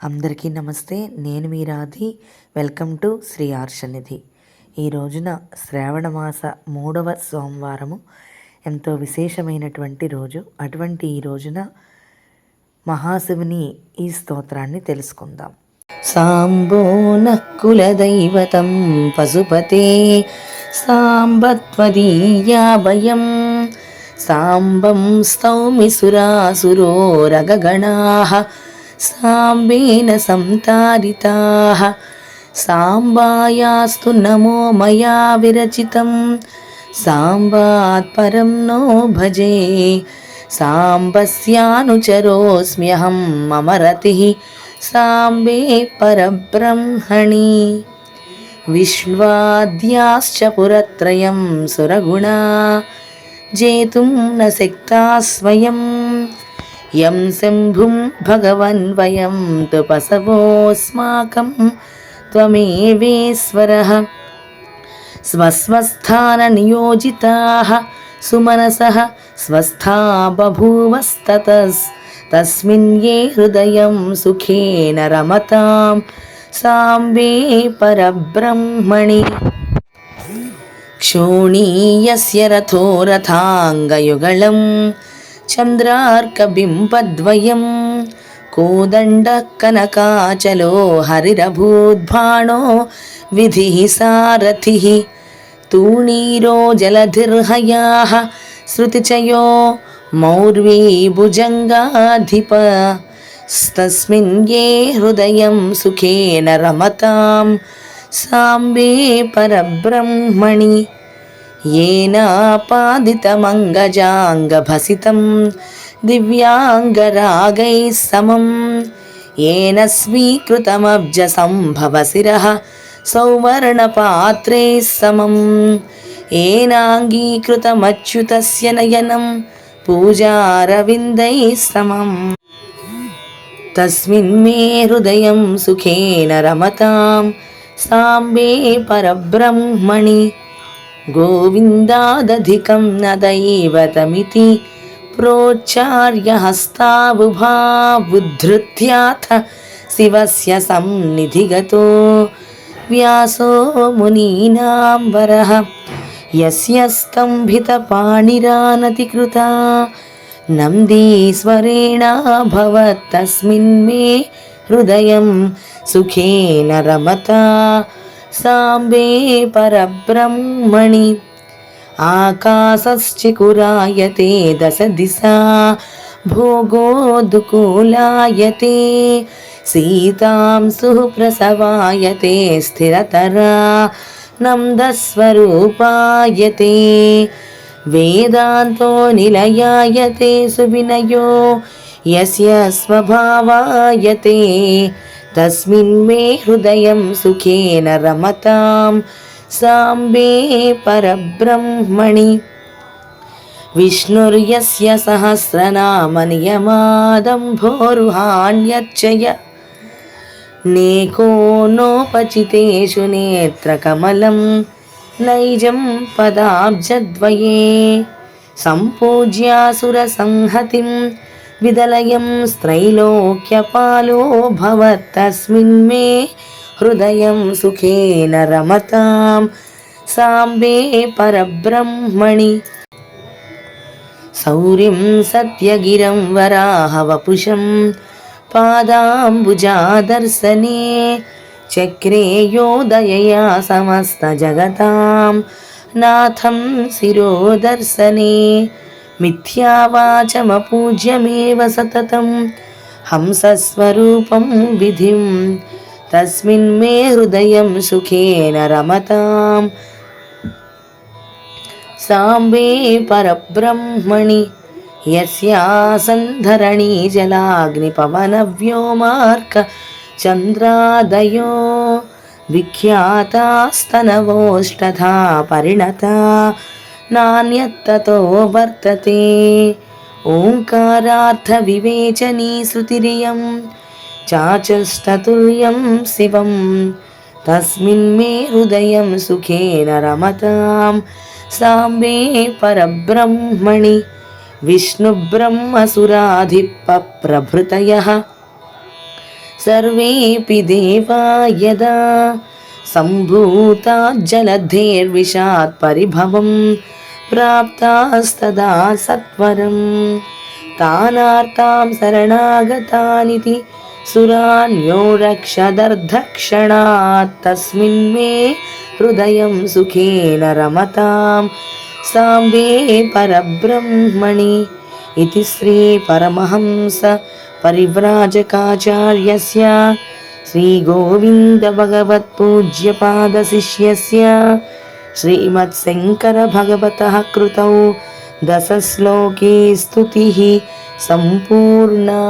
అందరికీ నమస్తే. నేను మీ రాధి. Welcome to Sri Arshanidhi. ఈ రోజున శ్రావణ మాస 3వ సోమవారము, ఎంతో విశేషమైనటువంటి రోజు. అటువంటి ఈ రోజున మహాశివుని ఈ స్తోత్రాన్ని తెలుసుకుందాం. సాంబో నకులదైవతం పశుపతే సాంబత్వదీయాభయం సాంబం స్తౌమి సురాసురో రగగణాః సాంబేన సంతారితాః సాంబాయాస్తు నమో మయా విరచితం సాంబాత్ పరం నో భజే సాంబస్యానుచరోస్మ్యహం మమ రతిః సాంబే పరబ్రహ్మణి విశ్వాద్యాశ్చ పురత్రయం సురగుణా జేతుం న శక్తా స్వయం యం శంభుం భగవన్ వయం తు పసవోస్మాకం త్వమేవేశ్వరః స్వస్వస్థాన నియోజితాః సుమనసః స్వస్థా బభూవస్తతస్తస్మిన్ యే హృదయం సుఖేన రమతాం సాంబే పరబ్రహ్మణి క్షోణీయస్య రథో రథాంగయుగళం చంద్రార్కబింబద్వయం కోదండః కనకాచలో హరిరభూద్భాణో విధిః సారథిః తూణీరో జలధిర్హయాః శృతిచయో మౌర్వీ భుజంగాధిపస్తస్మిన్ యే హృదయం సుఖేన రమతాం సాంబే పరబ్రహ్మణి येनापादितमङ्गजाङ्गभसितं दिव्याङ्गरागैः समं येन स्वीकृतमब्जसम्भवशिरः सौवर्णपात्रैः समं येनाङ्गीकृतमच्युतस्य नयनं पूजारविन्दैः समं तस्मिन् मे हृदयं सुखेन रमतां साम्बे परब्रह्मणि गोविन्दादधिकं न दैवतमिति प्रोच्चार्य हस्ताबुभावुद्धृत्याथ शिवस्य सन्निधिगतो व्यासो मुनीनां वरः यस्य स्तम्भितपाणिरानतिकृता नन्दीश्वरेणाभवत् तस्मिन् मे हृदयं सुखेन रमता సాంబే పరబ్రహ్మణి ఆకాశశ్చికురాయతే దశ దిశా భోగోదుకూలాయతే సీతాం సుప్రసవాయతే స్థిరతరా నందస్వరూపాయతే వేదాంతో నిలయాయతే సువినయో యస్య స్వభావాయతే తస్మిన్ మే హృదయం సుఖేన రమతాం సాంబే పరబ్రహ్మణి విష్ణుర్యస్య సహస్రనామ నియమాదంభోరుహాణ్యర్చయ నేకో నోపచితేషు నేత్రకమలం నైజం పదాబ్జద్వయే సంపూజ్యాసురసంహతిం విదలయం స్త్రైలోక్యపాలో భవత్ తస్మిన్ మే హృదయం సుఖేన రమతాం సాంబే పరబ్రహ్మణి శౌర్యం సత్యగిరం వరాహవపుషం పాదాంబుజాదర్శనే చక్రే యోదయయా సమస్తజగతాం నాథం శిరోదర్శనే మిథ్యావాచమపూజ్యమేవ సతతం హంసస్వరూపం విధిం తస్మిన్ మే హృదయం సుఖేన రమతాం సాంబే పరబ్రహ్మణి యస్యాసంధరణీ జలాగ్నిపవనవ్యోమార్క చంద్రాదయో విఖ్యాతాస్తనవోష్టధా పరిణతా నాణ్యత్తతో వర్తతే ఓంకారార్థ వివేచనీ శృతిరియం చాచుష్టతుల్యం శివం తస్మిన్ మే హృదయం సుఖేన రమతాం సాంబే పరబ్రహ్మణి విష్ణుబ్రహ్మసురాధిప ప్రభృతయః सर्वेऽपि देवा यदा सम्भूता जलधेर्विषात् परिभवं प्राप्तास्तदा सत्वरं तानार्तां शरणागतानिति सुरान्यो रक्षदर्धक्षणात् तस्मिन् मे हृदयं सुखेन रमतां साम्बे परब्रह्मणि इति श्री परमहंस परिव्राजकाचार्यस्य श्रीगोविन्द भगवत्पूज्यपादशिष्यस्य श्रीमत्शङ्करभगवतः कृतौ दशश्लोकी स्तुतिः सम्पूर्णा।